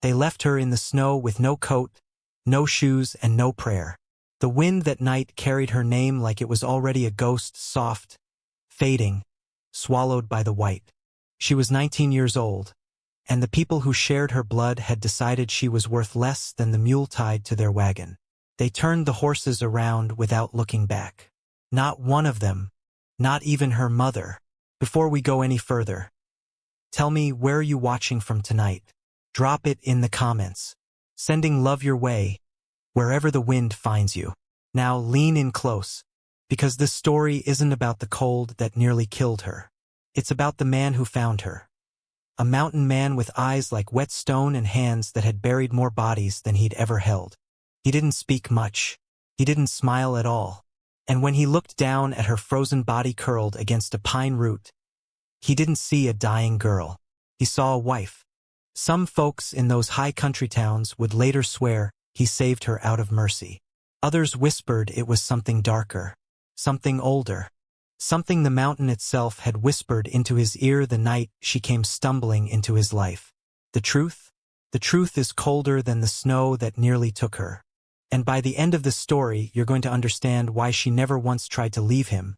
They left her in the snow with no coat, no shoes, and no prayer. The wind that night carried her name like it was already a ghost, soft, fading, swallowed by the white. She was 19 years old, and the people who shared her blood had decided she was worth less than the mule tied to their wagon. They turned the horses around without looking back. Not one of them, not even her mother. Before we go any further, tell me, where are you watching from tonight? Drop it in the comments. Sending love your way, wherever the wind finds you. Now lean in close, because this story isn't about the cold that nearly killed her. It's about the man who found her. A mountain man with eyes like wet stone and hands that had buried more bodies than he'd ever held. He didn't speak much. He didn't smile at all. And when he looked down at her frozen body curled against a pine root, he didn't see a dying girl. He saw a wife. Some folks in those high country towns would later swear he saved her out of mercy. Others whispered it was something darker, something older, something the mountain itself had whispered into his ear the night she came stumbling into his life. The truth? The truth is colder than the snow that nearly took her. And by the end of the story, you're going to understand why she never once tried to leave him,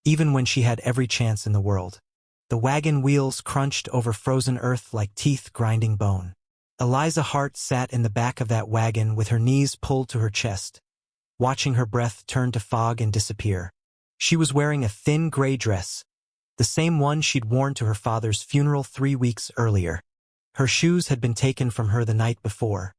even when she had every chance in the world. The wagon wheels crunched over frozen earth like teeth grinding bone. Eliza Hart sat in the back of that wagon with her knees pulled to her chest, watching her breath turn to fog and disappear. She was wearing a thin gray dress, the same one she'd worn to her father's funeral 3 weeks earlier. Her shoes had been taken from her the night before.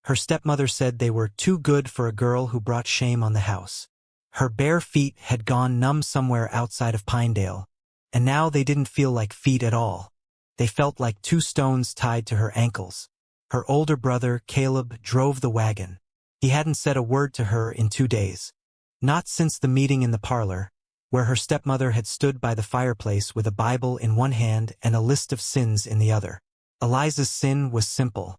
Her stepmother said they were too good for a girl who brought shame on the house. Her bare feet had gone numb somewhere outside of Pinedale, and now they didn't feel like feet at all. They felt like 2 stones tied to her ankles. Her older brother, Caleb, drove the wagon. He hadn't said a word to her in 2 days. Not since the meeting in the parlor, where her stepmother had stood by the fireplace with a Bible in one hand and a list of sins in the other. Eliza's sin was simple.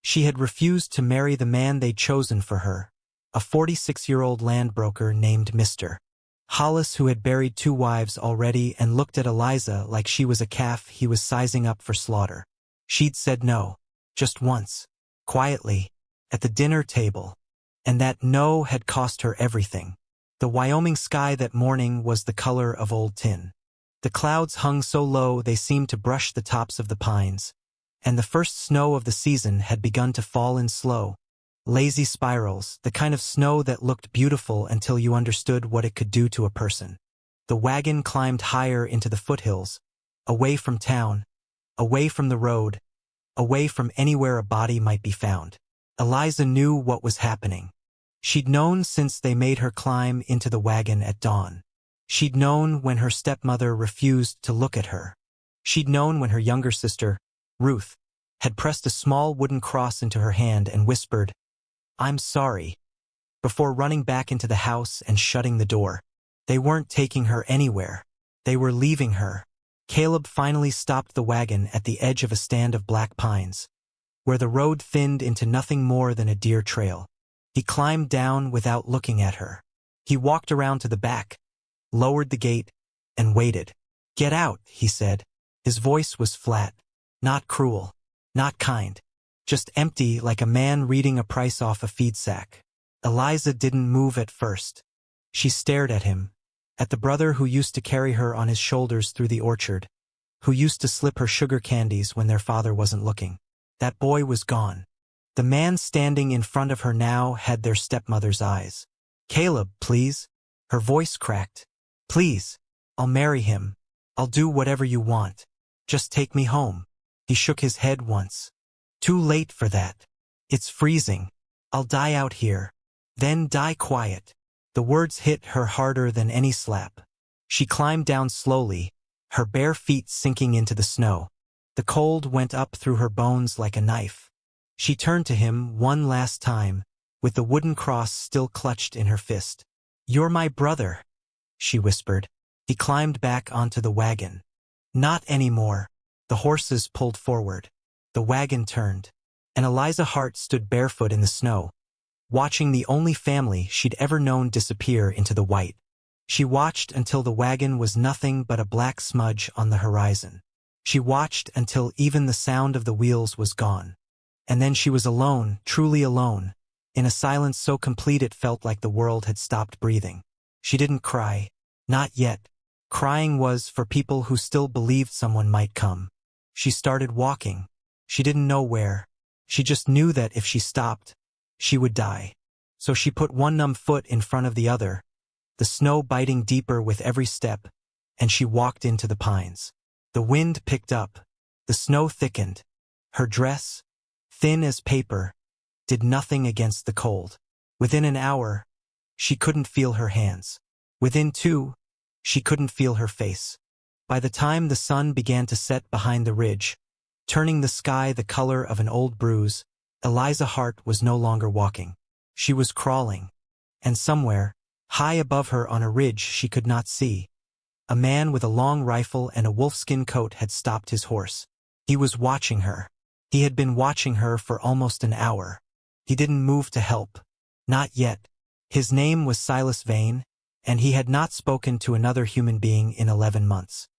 She had refused to marry the man they'd chosen for her, a 46-year-old land broker named Mr. Hollis, who had buried 2 wives already and looked at Eliza like she was a calf he was sizing up for slaughter. She'd said no, just once, quietly, at the dinner table, and that no had cost her everything. The Wyoming sky that morning was the color of old tin. The clouds hung so low they seemed to brush the tops of the pines, and the first snow of the season had begun to fall in slow, lazy spirals, the kind of snow that looked beautiful until you understood what it could do to a person. The wagon climbed higher into the foothills, away from town, away from the road, away from anywhere a body might be found. Eliza knew what was happening. She'd known since they made her climb into the wagon at dawn. She'd known when her stepmother refused to look at her. She'd known when her younger sister, Ruth, had pressed a small wooden cross into her hand and whispered, "I'm sorry," before running back into the house and shutting the door. They weren't taking her anywhere. They were leaving her. Caleb finally stopped the wagon at the edge of a stand of black pines, where the road thinned into nothing more than a deer trail. He climbed down without looking at her. He walked around to the back, lowered the gate, and waited. "Get out," he said. His voice was flat, not cruel, not kind, just empty, like a man reading a price off a feed sack. Eliza didn't move at first. She stared at him, at the brother who used to carry her on his shoulders through the orchard, who used to slip her sugar candies when their father wasn't looking. That boy was gone. The man standing in front of her now had their stepmother's eyes. "Caleb, please." Her voice cracked. "Please. I'll marry him. I'll do whatever you want. Just take me home." He shook his head once. "Too late for that. It's freezing. I'll die out here. Then die quiet." The words hit her harder than any slap. She climbed down slowly, her bare feet sinking into the snow. The cold went up through her bones like a knife. She turned to him one last time, with the wooden cross still clutched in her fist. "You're my brother," she whispered. He climbed back onto the wagon. "Not anymore." The horses pulled forward. The wagon turned, and Eliza Hart stood barefoot in the snow, watching the only family she'd ever known disappear into the white. She watched until the wagon was nothing but a black smudge on the horizon. She watched until even the sound of the wheels was gone. And then she was alone, truly alone, in a silence so complete it felt like the world had stopped breathing. She didn't cry. Not yet. Crying was for people who still believed someone might come. She started walking. She didn't know where. She just knew that if she stopped, she would die. So she put one numb foot in front of the other, the snow biting deeper with every step, and she walked into the pines. The wind picked up. The snow thickened. Her dress, thin as paper, did nothing against the cold. Within an hour, she couldn't feel her hands. Within 2, she couldn't feel her face. By the time the sun began to set behind the ridge, turning the sky the color of an old bruise, Eliza Hart was no longer walking. She was crawling. And somewhere, high above her on a ridge she could not see, a man with a long rifle and a wolfskin coat had stopped his horse. He was watching her. He had been watching her for almost an hour. He didn't move to help. Not yet. His name was Silas Vane, and he had not spoken to another human being in 11 months.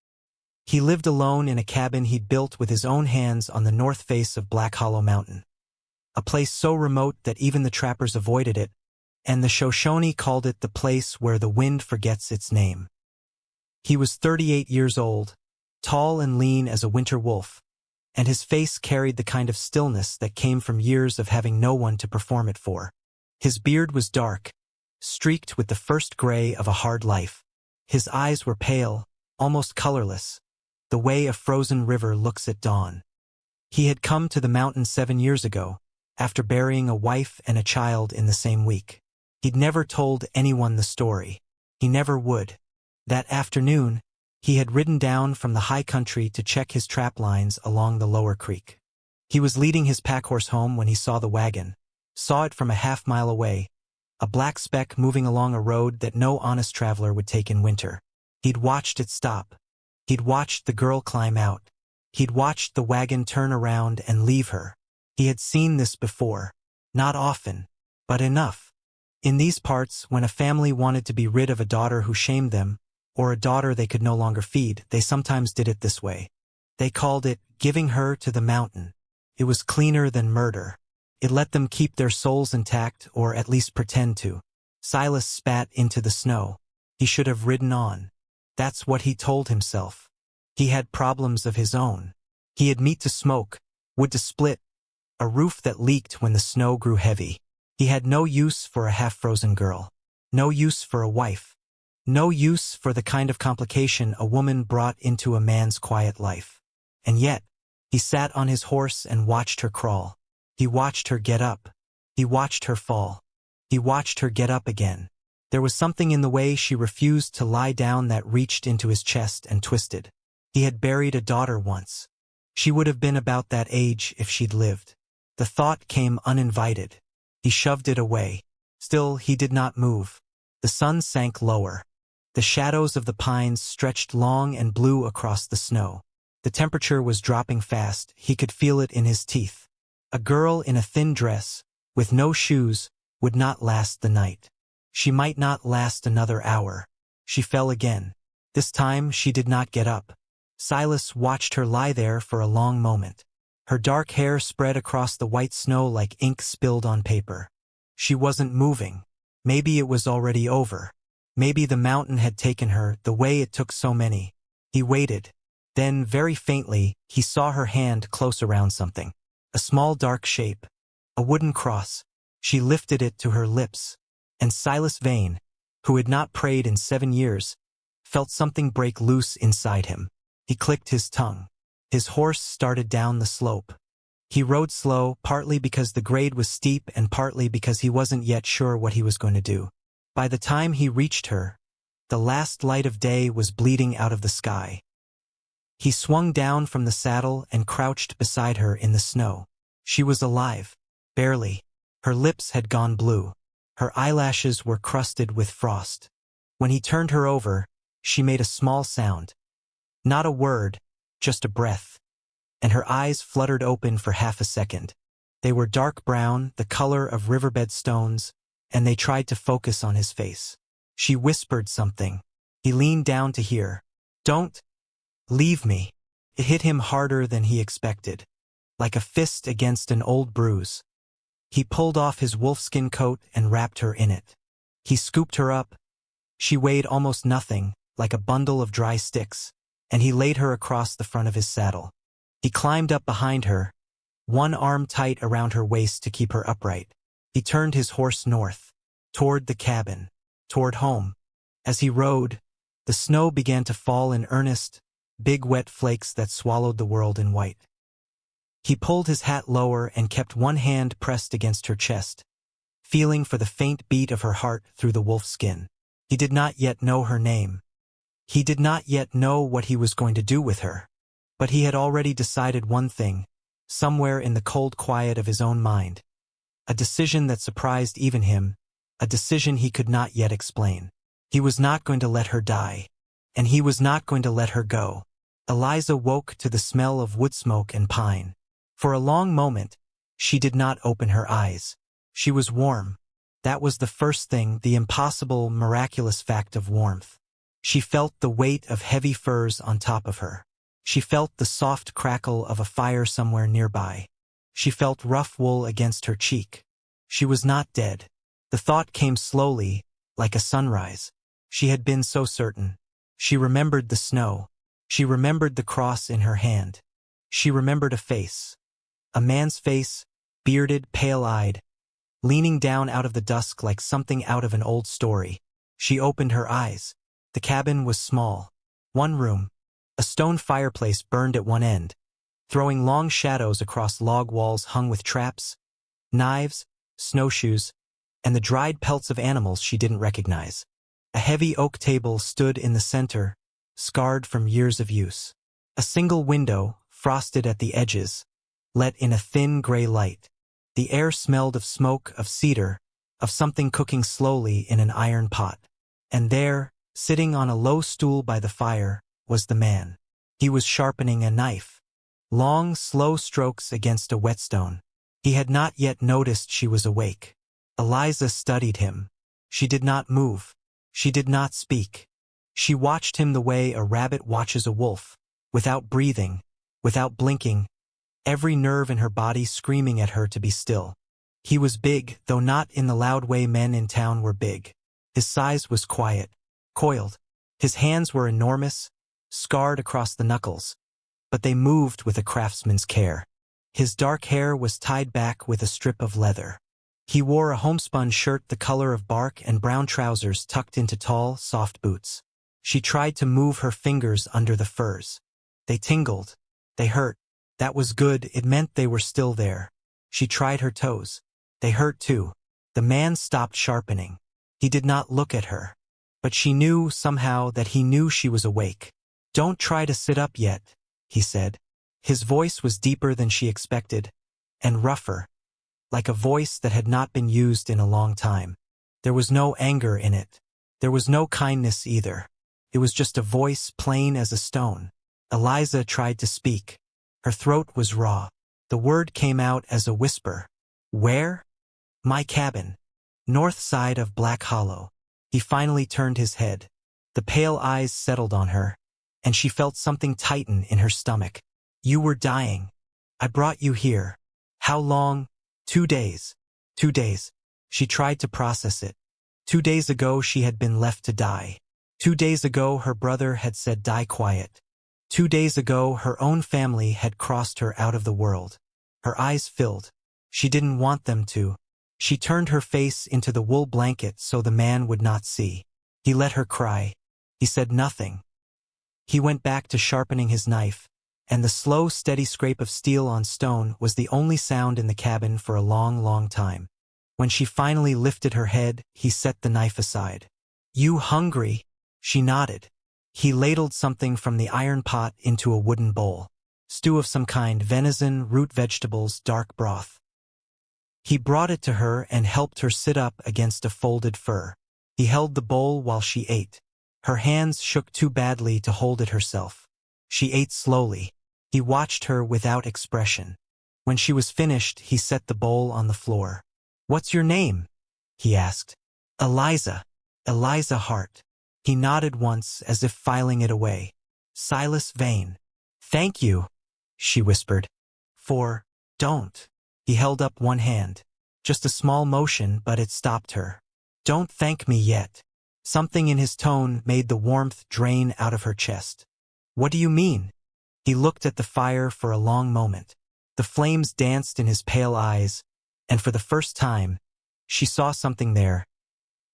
He lived alone in a cabin he'd built with his own hands on the north face of Black Hollow Mountain. A place so remote that even the trappers avoided it, and the Shoshone called it the place where the wind forgets its name. He was 38 years old, tall and lean as a winter wolf, and his face carried the kind of stillness that came from years of having no one to perform it for. His beard was dark, streaked with the first gray of a hard life. His eyes were pale, almost colorless, the way a frozen river looks at dawn. He had come to the mountain 7 years ago, after burying a wife and a child in the same week. He'd never told anyone the story. He never would. That afternoon, he had ridden down from the high country to check his trap lines along the lower creek. He was leading his packhorse home when he saw the wagon, saw it from a half-mile away, a black speck moving along a road that no honest traveler would take in winter. He'd watched it stop. He'd watched the girl climb out. He'd watched the wagon turn around and leave her. He had seen this before. Not often, but enough. In these parts, when a family wanted to be rid of a daughter who shamed them, or a daughter they could no longer feed, they sometimes did it this way. They called it giving her to the mountain. It was cleaner than murder. It let them keep their souls intact, or at least pretend to. Silas spat into the snow. He should have ridden on. That's what he told himself. He had problems of his own. He had meat to smoke, wood to split, a roof that leaked when the snow grew heavy. He had no use for a half-frozen girl. No use for a wife. No use for the kind of complication a woman brought into a man's quiet life. And yet, he sat on his horse and watched her crawl. He watched her get up. He watched her fall. He watched her get up again. There was something in the way she refused to lie down that reached into his chest and twisted. He had buried a daughter once. She would have been about that age if she'd lived. The thought came uninvited. He shoved it away. Still, he did not move. The sun sank lower. The shadows of the pines stretched long and blue across the snow. The temperature was dropping fast. He could feel it in his teeth. A girl in a thin dress, with no shoes, would not last the night. She might not last another hour. She fell again. This time she did not get up. Silas watched her lie there for a long moment. Her dark hair spread across the white snow like ink spilled on paper. She wasn't moving. Maybe it was already over. Maybe the mountain had taken her the way it took so many. He waited. Then, very faintly, he saw her hand close around something. A small dark shape. A wooden cross. She lifted it to her lips. And Silas Vane, who had not prayed in 7 years, felt something break loose inside him. He clicked his tongue. His horse started down the slope. He rode slow, partly because the grade was steep and partly because he wasn't yet sure what he was going to do. By the time he reached her, the last light of day was bleeding out of the sky. He swung down from the saddle and crouched beside her in the snow. She was alive. Barely. Her lips had gone blue. Her eyelashes were crusted with frost. When he turned her over, she made a small sound. Not a word, just a breath. And her eyes fluttered open for half a second. They were dark brown, the color of riverbed stones, and they tried to focus on his face. She whispered something. He leaned down to hear. "Don't leave me." It hit him harder than he expected. like a fist against an old bruise. He pulled off his wolfskin coat and wrapped her in it. He scooped her up. She weighed almost nothing, like a bundle of dry sticks, and he laid her across the front of his saddle. He climbed up behind her, one arm tight around her waist to keep her upright. He turned his horse north, toward the cabin, toward home. As he rode, the snow began to fall in earnest, big wet flakes that swallowed the world in white. He pulled his hat lower and kept one hand pressed against her chest, feeling for the faint beat of her heart through the wolf skin. He did not yet know her name. He did not yet know what he was going to do with her. But he had already decided one thing, somewhere in the cold quiet of his own mind. A decision that surprised even him, a decision he could not yet explain. He was not going to let her die, and he was not going to let her go. Eliza woke to the smell of wood smoke and pine. For a long moment, she did not open her eyes. She was warm. That was the first thing, the impossible, miraculous fact of warmth. She felt the weight of heavy furs on top of her. She felt the soft crackle of a fire somewhere nearby. She felt rough wool against her cheek. She was not dead. The thought came slowly, like a sunrise. She had been so certain. She remembered the snow. She remembered the cross in her hand. She remembered a face. A man's face, bearded, pale-eyed, leaning down out of the dusk like something out of an old story. She opened her eyes. The cabin was small. One room. A stone fireplace burned at one end, throwing long shadows across log walls hung with traps, knives, snowshoes, and the dried pelts of animals she didn't recognize. A heavy oak table stood in the center, scarred from years of use. A single window, frosted at the edges, let in a thin gray light. The air smelled of smoke, of cedar, of something cooking slowly in an iron pot. And there, sitting on a low stool by the fire, was the man. He was sharpening a knife. Long, slow strokes against a whetstone. He had not yet noticed she was awake. Eliza studied him. She did not move. She did not speak. She watched him the way a rabbit watches a wolf, without breathing, without blinking, every nerve in her body screaming at her to be still. He was big, though not in the loud way men in town were big. His size was quiet, coiled. His hands were enormous, scarred across the knuckles, but they moved with a craftsman's care. His dark hair was tied back with a strip of leather. He wore a homespun shirt the color of bark and brown trousers tucked into tall, soft boots. She tried to move her fingers under the furs. They tingled. They hurt. That was good, it meant they were still there. She tried her toes. They hurt too. The man stopped sharpening. He did not look at her. But she knew, somehow, that he knew she was awake. "Don't try to sit up yet," he said. His voice was deeper than she expected, and rougher, like a voice that had not been used in a long time. There was no anger in it. There was no kindness either. It was just a voice plain as a stone. Eliza tried to speak. Her throat was raw. The word came out as a whisper. "Where?" "My cabin. North side of Black Hollow." He finally turned his head. The pale eyes settled on her, and she felt something tighten in her stomach. "You were dying. I brought you here." "How long?" 2 days. 2 days. She tried to process it. 2 days ago she had been left to die. 2 days ago her brother had said die quiet. 2 days ago her own family had crossed her out of the world. Her eyes filled. She didn't want them to. She turned her face into the wool blanket so the man would not see. He let her cry. He said nothing. He went back to sharpening his knife, and the slow, steady scrape of steel on stone was the only sound in the cabin for a long, long time. When she finally lifted her head, he set the knife aside. "You hungry?" She nodded. He ladled something from the iron pot into a wooden bowl. Stew of some kind, venison, root vegetables, dark broth. He brought it to her and helped her sit up against a folded fur. He held the bowl while she ate. Her hands shook too badly to hold it herself. She ate slowly. He watched her without expression. When she was finished, he set the bowl on the floor. "What's your name?" he asked. "Eliza. Eliza Hart." He nodded once as if filing it away. "Silas Vane." "Thank you," she whispered. For, don't. He held up one hand. Just a small motion, but it stopped her. Don't thank me yet. Something in his tone made the warmth drain out of her chest. What do you mean? He looked at the fire for a long moment. The flames danced in his pale eyes, and for the first time, she saw something there.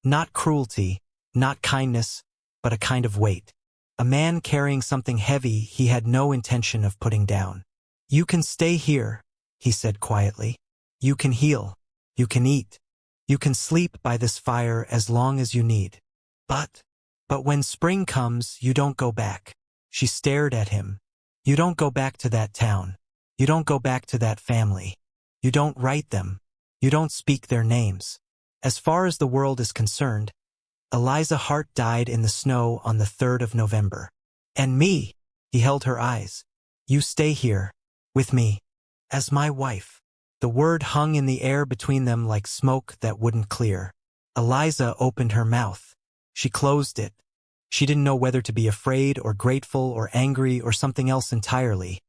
Not cruelty, not kindness, but a kind of weight. A man carrying something heavy he had no intention of putting down. You can stay here, he said quietly. You can heal. You can eat. You can sleep by this fire as long as you need. But when spring comes, you don't go back. She stared at him. You don't go back to that town. You don't go back to that family. You don't write them. You don't speak their names. As far as the world is concerned, Eliza Hart died in the snow on the 3rd of November. And me, he held her eyes. You stay here, with me, as my wife. The word hung in the air between them like smoke that wouldn't clear. Eliza opened her mouth. She closed it. She didn't know whether to be afraid or grateful or angry or something else entirely.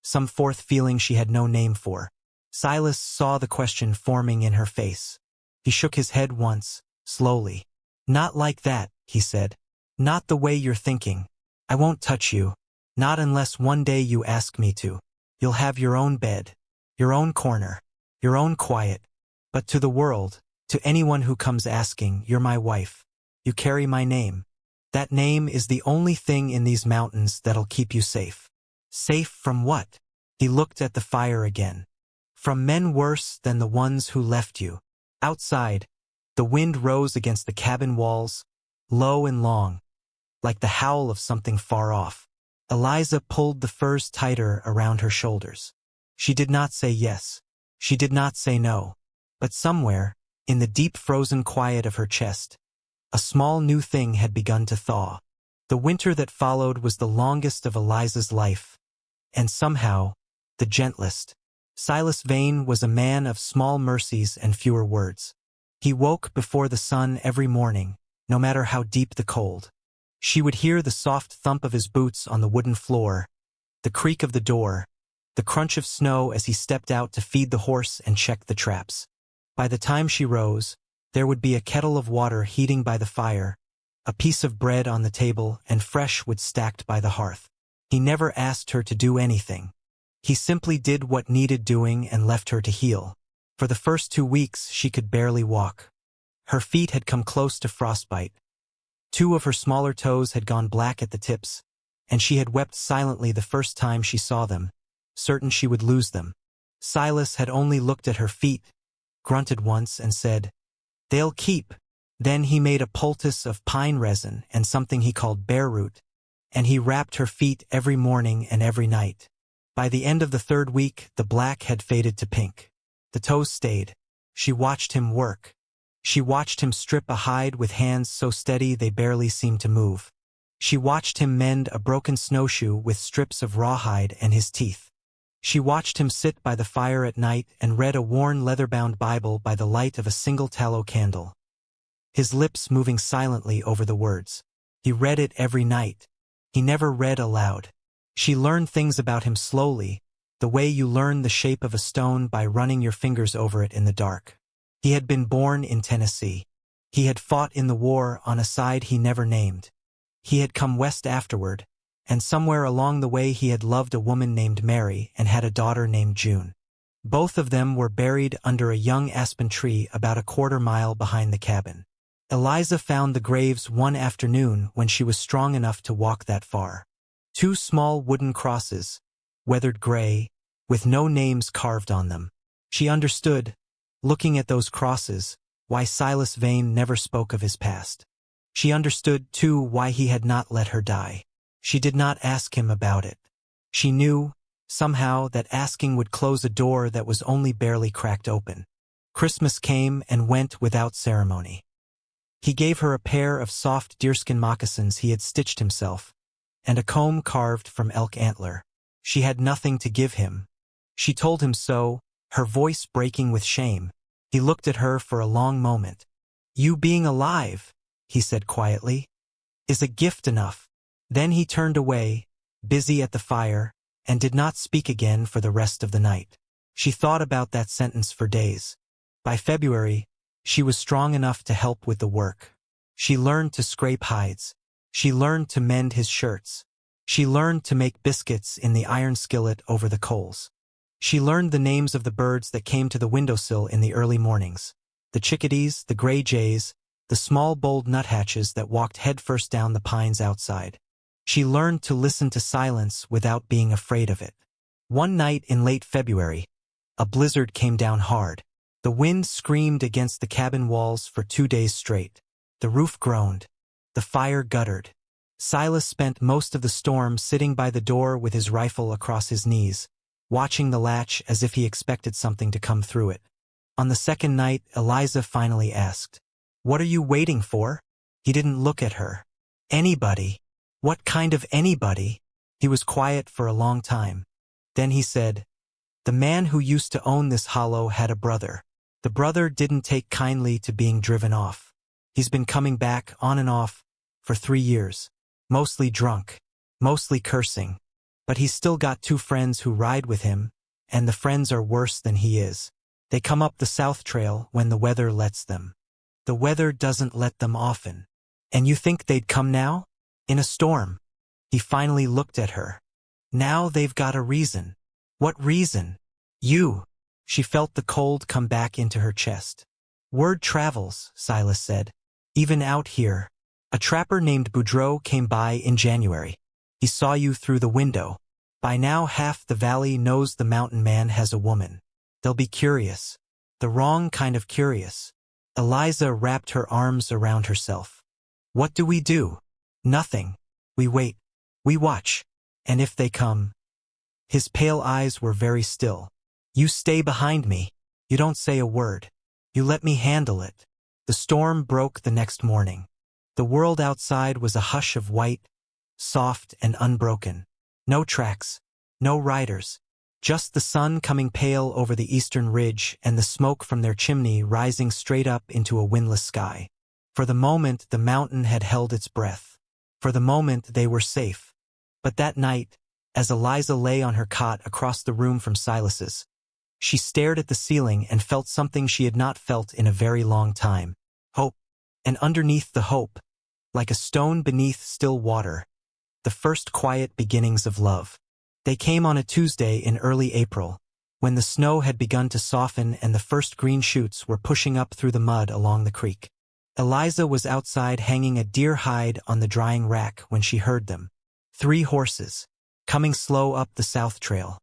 Some fourth feeling she had no name for. Silas saw the question forming in her face. He shook his head once, slowly. Not like that, he said. Not the way you're thinking. I won't touch you. Not unless one day you ask me to. You'll have your own bed, your own corner, your own quiet. But to the world, to anyone who comes asking, you're my wife. You carry my name. That name is the only thing in these mountains that'll keep you safe. Safe from what? He looked at the fire again. From men worse than the ones who left you. Outside, the wind rose against the cabin walls, low and long, like the howl of something far off. Eliza pulled the furs tighter around her shoulders. She did not say yes. She did not say no. But somewhere, in the deep frozen quiet of her chest, a small new thing had begun to thaw. The winter that followed was the longest of Eliza's life, and somehow, the gentlest. Silas Vane was a man of small mercies and fewer words. He woke before the sun every morning, no matter how deep the cold. She would hear the soft thump of his boots on the wooden floor, the creak of the door, the crunch of snow as he stepped out to feed the horse and check the traps. By the time she rose, there would be a kettle of water heating by the fire, a piece of bread on the table, and fresh wood stacked by the hearth. He never asked her to do anything. He simply did what needed doing and left her to heal. For the first 2 weeks, she could barely walk. Her feet had come close to frostbite. 2 of her smaller toes had gone black at the tips, and she had wept silently the first time she saw them, certain she would lose them. Silas had only looked at her feet, grunted once, and said, "They'll keep." Then he made a poultice of pine resin and something he called bear root, and he wrapped her feet every morning and every night. By the end of the 3rd week, the black had faded to pink. The toes stayed. She watched him work. She watched him strip a hide with hands so steady they barely seemed to move. She watched him mend a broken snowshoe with strips of rawhide and his teeth. She watched him sit by the fire at night and read a worn leather-bound Bible by the light of a single tallow candle, his lips moving silently over the words. He read it every night. He never read aloud. She learned things about him slowly, the way you learn the shape of a stone by running your fingers over it in the dark. He had been born in Tennessee. He had fought in the war on a side he never named. He had come west afterward, and somewhere along the way he had loved a woman named Mary and had a daughter named June. Both of them were buried under a young aspen tree about a 1/4 mile behind the cabin. Eliza found the graves one afternoon when she was strong enough to walk that far. 2 small wooden crosses, weathered gray, with no names carved on them. She understood, looking at those crosses, why Silas Vane never spoke of his past. She understood, too, why he had not let her die. She did not ask him about it. She knew, somehow, that asking would close a door that was only barely cracked open. Christmas came and went without ceremony. He gave her a pair of soft deerskin moccasins he had stitched himself, and a comb carved from elk antler. She had nothing to give him. She told him so, her voice breaking with shame. He looked at her for a long moment. "You being alive," he said quietly, "is a gift enough." Then he turned away, busy at the fire, and did not speak again for the rest of the night. She thought about that sentence for days. By February, she was strong enough to help with the work. She learned to scrape hides. She learned to mend his shirts. She learned to make biscuits in the iron skillet over the coals. She learned the names of the birds that came to the windowsill in the early mornings. The chickadees, the gray jays, the small bold nuthatches that walked headfirst down the pines outside. She learned to listen to silence without being afraid of it. One night in late February, a blizzard came down hard. The wind screamed against the cabin walls for 2 days straight. The roof groaned. The fire guttered. Silas spent most of the storm sitting by the door with his rifle across his knees, watching the latch as if he expected something to come through it. On the second night, Eliza finally asked, "What are you waiting for?" He didn't look at her. "Anybody." "What kind of anybody?" He was quiet for a long time. Then he said, "The man who used to own this hollow had a brother. The brother didn't take kindly to being driven off. He's been coming back on and off for 3 years. Mostly drunk, mostly cursing. But he's still got 2 friends who ride with him, and the friends are worse than he is. They come up the South Trail when the weather lets them. The weather doesn't let them often. And you think they'd come now? In a storm." He finally looked at her. "Now they've got a reason." "What reason?" "You." She felt the cold come back into her chest. "Word travels," Silas said. "Even out here. A trapper named Boudreaux came by in January. He saw you through the window. By now half the valley knows the mountain man has a woman. They'll be curious. The wrong kind of curious." Eliza wrapped her arms around herself. "What do we do?" "Nothing. We wait. We watch. And if they come—" His pale eyes were very still. "You stay behind me. You don't say a word. You let me handle it." The storm broke the next morning. The world outside was a hush of white, soft and unbroken. No tracks, no riders. Just the sun coming pale over the eastern ridge and the smoke from their chimney rising straight up into a windless sky. For the moment the mountain had held its breath. For the moment they were safe. But that night, as Eliza lay on her cot across the room from Silas's, she stared at the ceiling and felt something she had not felt in a very long time. Hope. And underneath the hope, like a stone beneath still water, the first quiet beginnings of love. They came on a Tuesday in early April, when the snow had begun to soften and the first green shoots were pushing up through the mud along the creek. Eliza was outside hanging a deer hide on the drying rack when she heard them. 3 horses, coming slow up the South Trail.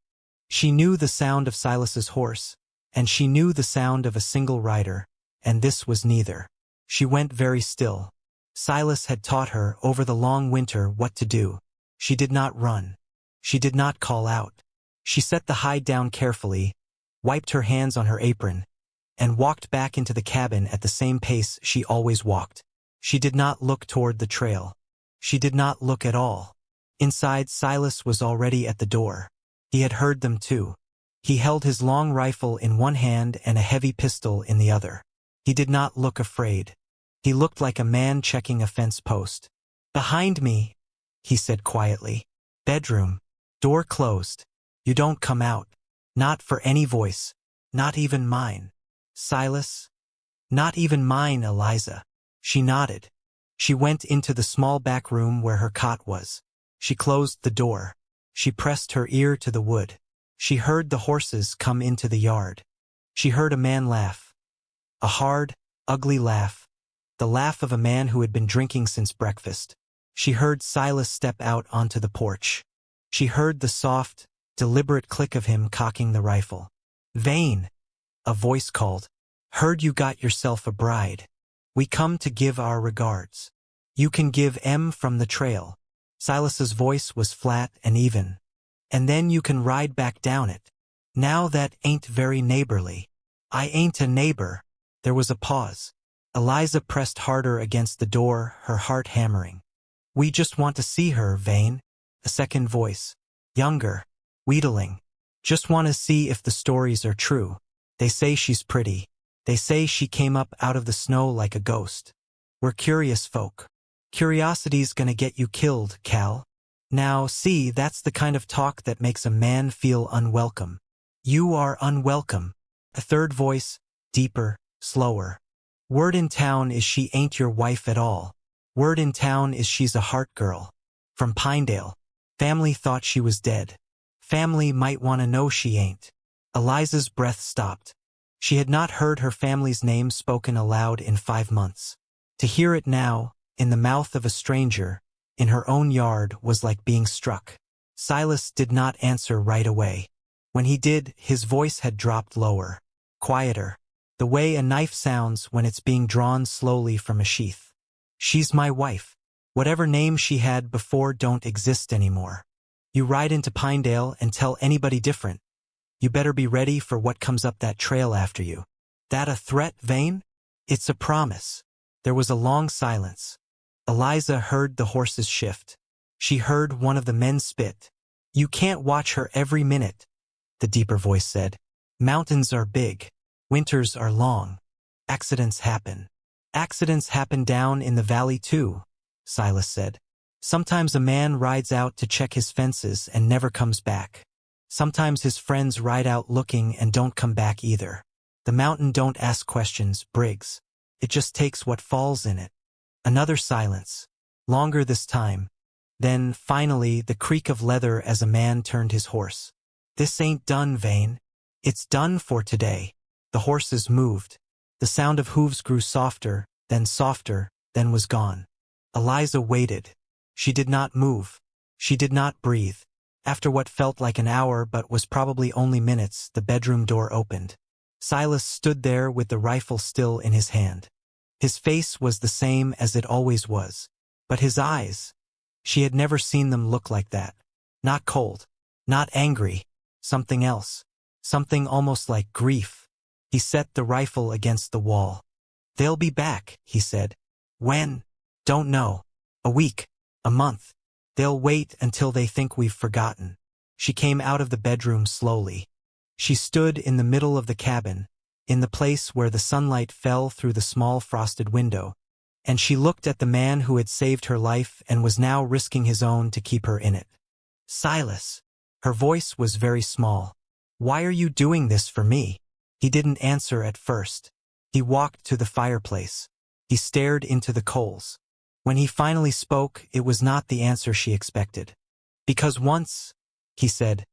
She knew the sound of Silas's horse, and she knew the sound of a single rider, and this was neither. She went very still. Silas had taught her over the long winter what to do. She did not run. She did not call out. She set the hide down carefully, wiped her hands on her apron, and walked back into the cabin at the same pace she always walked. She did not look toward the trail. She did not look at all. Inside, Silas was already at the door. He had heard them too. He held his long rifle in one hand and a heavy pistol in the other. He did not look afraid. He looked like a man checking a fence post. "Behind me," he said quietly. "Bedroom. Door closed. You don't come out. Not for any voice. Not even mine." "Silas?" "Not even mine, Eliza." She nodded. She went into the small back room where her cot was. She closed the door. She pressed her ear to the wood. She heard the horses come into the yard. She heard a man laugh. A hard, ugly laugh. The laugh of a man who had been drinking since breakfast. She heard Silas step out onto the porch. She heard the soft, deliberate click of him cocking the rifle. "Vane," a voice called. "Heard you got yourself a bride. We come to give our regards. You can give M from the trail." Silas's voice was flat and even. "And then you can ride back down it. Now that ain't very neighborly." "I ain't a neighbor." There was a pause. Eliza pressed harder against the door, her heart hammering. "We just want to see her, Vane." A second voice. Younger. Wheedling. "Just want to see if the stories are true. They say she's pretty. They say she came up out of the snow like a ghost. We're curious folk." "Curiosity's gonna get you killed, Cal." Now, see, that's the kind of talk that makes a man feel unwelcome. You are unwelcome. A third voice, deeper, slower. Word in town is she ain't your wife at all. Word in town is she's a heart girl. From Pinedale. Family thought she was dead. Family might want to know she ain't. Eliza's breath stopped. She had not heard her family's name spoken aloud in 5 months. To hear it now, in the mouth of a stranger, in her own yard, was like being struck. Silas did not answer right away. When he did, his voice had dropped lower, quieter, the way a knife sounds when it's being drawn slowly from a sheath. She's my wife. Whatever name she had before don't exist anymore. You ride into Pinedale and tell anybody different. You better be ready for what comes up that trail after you. That a threat, Vane? It's a promise. There was a long silence. Eliza heard the horses shift. She heard one of the men spit. You can't watch her every minute, the deeper voice said. Mountains are big. Winters are long. Accidents happen. Accidents happen down in the valley too, Silas said. Sometimes a man rides out to check his fences and never comes back. Sometimes his friends ride out looking and don't come back either. The mountain don't ask questions, Briggs. It just takes what falls in it. Another silence. Longer this time. Then, finally, the creak of leather as a man turned his horse. This ain't done, Vane. It's done for today. The horses moved. The sound of hooves grew softer, then was gone. Eliza waited. She did not move. She did not breathe. After what felt like an hour but was probably only minutes, the bedroom door opened. Silas stood there with the rifle still in his hand. His face was the same as it always was. But his eyes, she had never seen them look like that. Not cold. Not angry. Something else. Something almost like grief. He set the rifle against the wall. They'll be back, he said. When? Don't know. A week. A month. They'll wait until they think we've forgotten. She came out of the bedroom slowly. She stood in the middle of the cabin, in the place where the sunlight fell through the small frosted window, and she looked at the man who had saved her life and was now risking his own to keep her in it. Silas. Her voice was very small. Why are you doing this for me? He didn't answer at first. He walked to the fireplace. He stared into the coals. When he finally spoke, it was not the answer she expected. Because once, he said,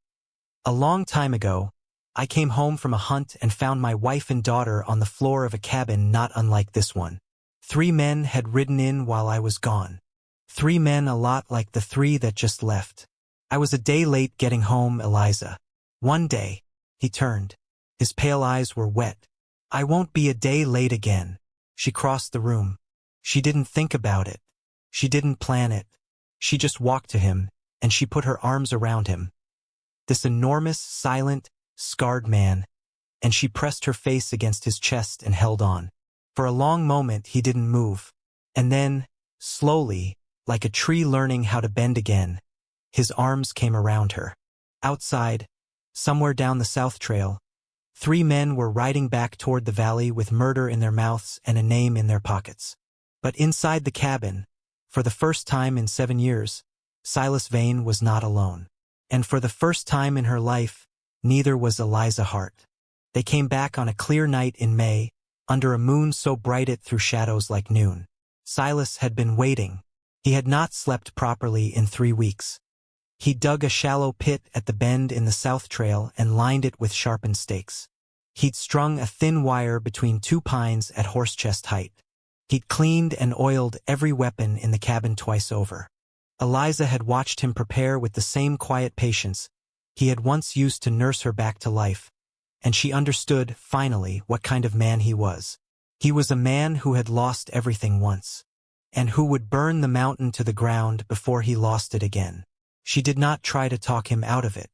a long time ago, I came home from a hunt and found my wife and daughter on the floor of a cabin not unlike this one. 3 men had ridden in while I was gone. 3 men a lot like the 3 that just left. I was a day late getting home, Eliza. One day, he turned. His pale eyes were wet. I won't be a day late again. She crossed the room. She didn't think about it. She didn't plan it. She just walked to him, and she put her arms around him. This enormous, silent, scarred man, and she pressed her face against his chest and held on. For a long moment he didn't move, and then, slowly, like a tree learning how to bend again, his arms came around her. Outside, somewhere down the South Trail, 3 men were riding back toward the valley with murder in their mouths and a name in their pockets. But inside the cabin, for the first time in 7 years, Silas Vane was not alone. And for the first time in her life, neither was Eliza Hart. They came back on a clear night in May, under a moon so bright it threw shadows like noon. Silas had been waiting. He had not slept properly in 3 weeks. He dug a shallow pit at the bend in the South Trail and lined it with sharpened stakes. He'd strung a thin wire between 2 pines at horse chest height. He'd cleaned and oiled every weapon in the cabin twice over. Eliza had watched him prepare with the same quiet patience he had once used to nurse her back to life, and she understood, finally, what kind of man he was. He was a man who had lost everything once, and who would burn the mountain to the ground before he lost it again. She did not try to talk him out of it.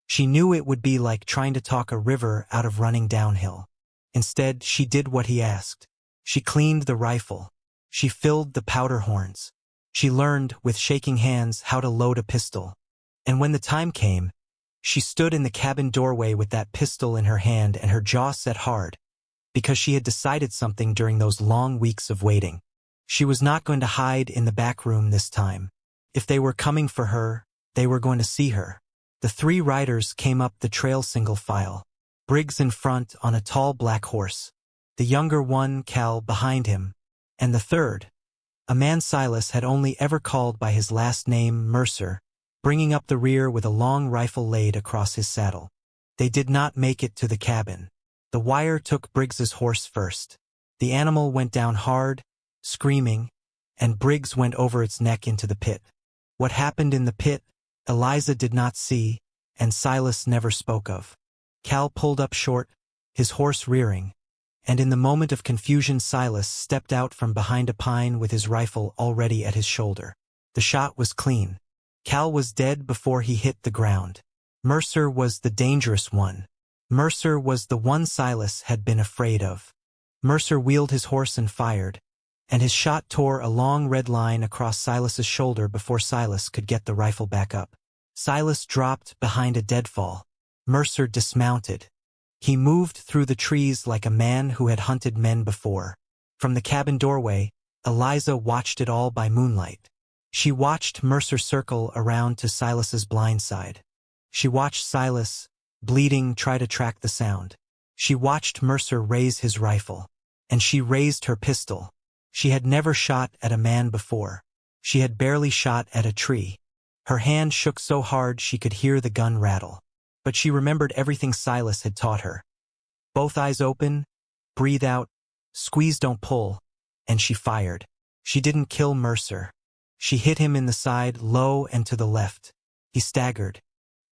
She knew it would be like trying to talk a river out of running downhill. Instead, she did what he asked. She cleaned the rifle. She filled the powder horns. She learned, with shaking hands, how to load a pistol. And when the time came, she stood in the cabin doorway with that pistol in her hand and her jaw set hard, because she had decided something during those long weeks of waiting. She was not going to hide in the back room this time. If they were coming for her, They were going to see her. The 3 riders came up the trail single file. Briggs in front on a tall black horse. The younger one, Cal, behind him. And the third, a man Silas had only ever called by his last name, Mercer, bringing up the rear with a long rifle laid across his saddle. They did not make it to the cabin. The wire took Briggs's horse first. The animal went down hard, screaming, and Briggs went over its neck into the pit. What happened in the pit, Eliza did not see, and Silas never spoke of. Cal pulled up short, his horse rearing, and in the moment of confusion Silas stepped out from behind a pine with his rifle already at his shoulder. The shot was clean. Cal was dead before he hit the ground. Mercer was the dangerous one. Mercer was the one Silas had been afraid of. Mercer wheeled his horse and fired, and his shot tore a long red line across Silas's shoulder before Silas could get the rifle back up. Silas dropped behind a deadfall. Mercer dismounted. He moved through the trees like a man who had hunted men before. From the cabin doorway, Eliza watched it all by moonlight. She watched Mercer circle around to Silas's blind side. She watched Silas, bleeding, try to track the sound. She watched Mercer raise his rifle. And she raised her pistol. She had never shot at a man before. She had barely shot at a tree. Her hand shook so hard she could hear the gun rattle. But she remembered everything Silas had taught her. Both eyes open, breathe out, squeeze, don't pull, and she fired. She didn't kill Mercer. She hit him in the side, low and to the left. He staggered.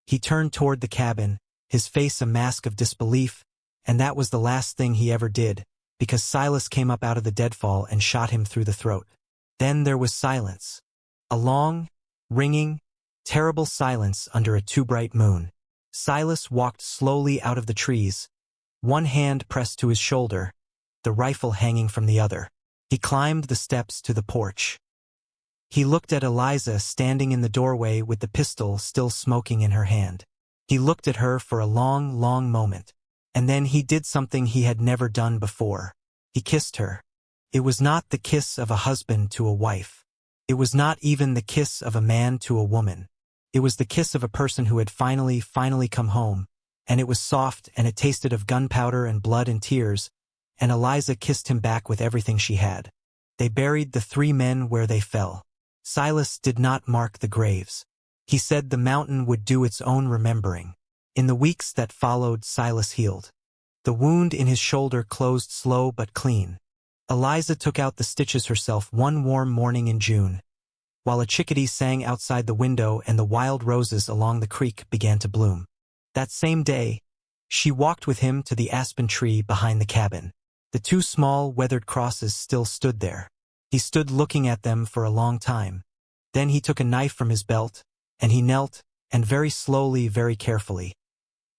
He turned toward the cabin, his face a mask of disbelief, and that was the last thing he ever did, because Silas came up out of the deadfall and shot him through the throat. Then there was silence. A long, ringing, terrible silence under a too bright moon. Silas walked slowly out of the trees, one hand pressed to his shoulder, the rifle hanging from the other. He climbed the steps to the porch. He looked at Eliza standing in the doorway with the pistol still smoking in her hand. He looked at her for a long, long moment, and then he did something he had never done before. He kissed her. It was not the kiss of a husband to a wife. It was not even the kiss of a man to a woman. It was the kiss of a person who had finally come home, and it was soft and it tasted of gunpowder and blood and tears, and Eliza kissed him back with everything she had. They buried the 3 men where they fell. Silas did not mark the graves. He said the mountain would do its own remembering. In the weeks that followed, Silas healed. The wound in his shoulder closed slow but clean. Eliza took out the stitches herself one warm morning in June, while a chickadee sang outside the window and the wild roses along the creek began to bloom. That same day, she walked with him to the aspen tree behind the cabin. The 2 small, weathered crosses still stood there. He stood looking at them for a long time. Then he took a knife from his belt, and he knelt, and very slowly, very carefully,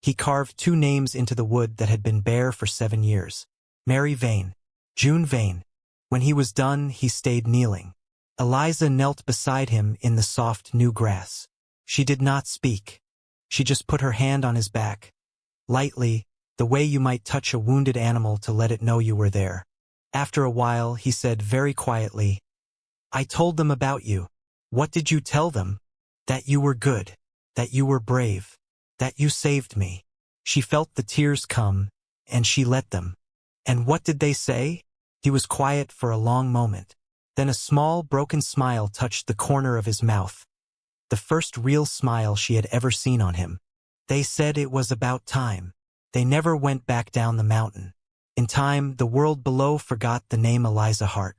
he carved 2 names into the wood that had been bare for 7 years. Mary Vane, June Vane. When he was done, he stayed kneeling. Eliza knelt beside him in the soft new grass. She did not speak. She just put her hand on his back, lightly, the way you might touch a wounded animal to let it know you were there. After a while, he said very quietly, "I told them about you." "What did you tell them?" "That you were good, that you were brave, that you saved me." She felt the tears come, and she let them. "And what did they say?" He was quiet for a long moment. Then a small, broken smile touched the corner of his mouth. The first real smile she had ever seen on him. "They said it was about time. They never went back down the mountain. In time, the world below forgot the name Eliza Hart.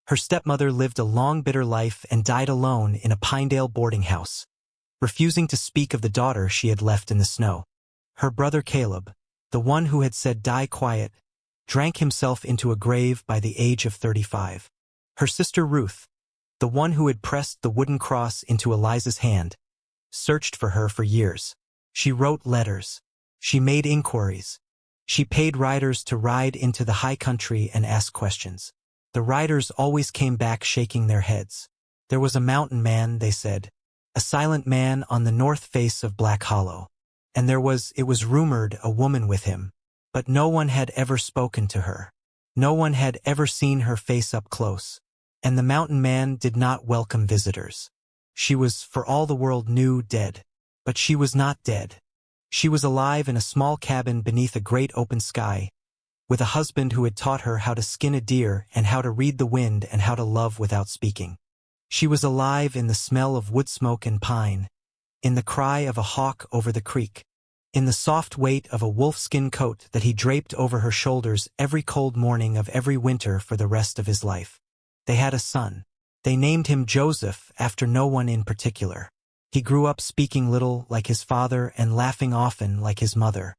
Her stepmother lived a long, bitter life and died alone in a Pinedale boarding house, refusing to speak of the daughter she had left in the snow. Her brother Caleb, the one who had said die quiet, drank himself into a grave by the age of 35. Her sister Ruth, the one who had pressed the wooden cross into Eliza's hand, searched for her for years. She wrote letters. She made inquiries. She paid riders to ride into the high country and ask questions. The riders always came back shaking their heads. There was a mountain man, they said, a silent man on the north face of Black Hollow. And it was rumored, a woman with him. But no one had ever spoken to her. No one had ever seen her face up close. And the mountain man did not welcome visitors. She was, for all the world knew, dead. But she was not dead. She was alive in a small cabin beneath a great open sky, with a husband who had taught her how to skin a deer and how to read the wind and how to love without speaking. She was alive in the smell of wood smoke and pine, in the cry of a hawk over the creek, in the soft weight of a wolfskin coat that he draped over her shoulders every cold morning of every winter for the rest of his life. They had a son. They named him Joseph after no one in particular. He grew up speaking little like his father and laughing often like his mother.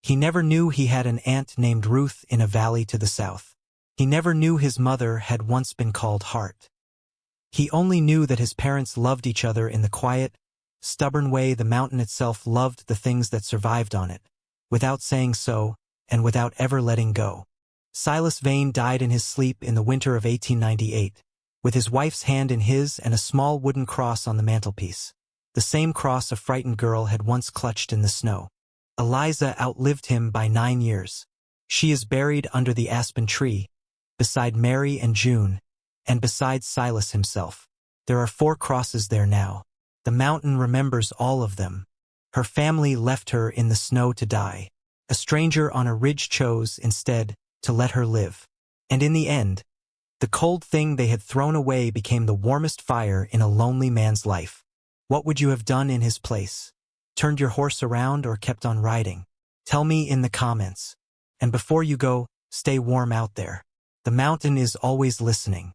He never knew he had an aunt named Ruth in a valley to the south. He never knew his mother had once been called Heart. He only knew that his parents loved each other in the quiet, stubborn way the mountain itself loved the things that survived on it, without saying so, and without ever letting go. Silas Vane died in his sleep in the winter of 1898, with his wife's hand in his and a small wooden cross on the mantelpiece. The same cross a frightened girl had once clutched in the snow. Eliza outlived him by 9 years. She is buried under the aspen tree, beside Mary and June, and beside Silas himself. There are 4 crosses there now. The mountain remembers all of them. Her family left her in the snow to die. A stranger on a ridge chose, instead, to let her live. And in the end, the cold thing they had thrown away became the warmest fire in a lonely man's life. What would you have done in his place? Turned your horse around or kept on riding? Tell me in the comments. And before you go, stay warm out there. The mountain is always listening.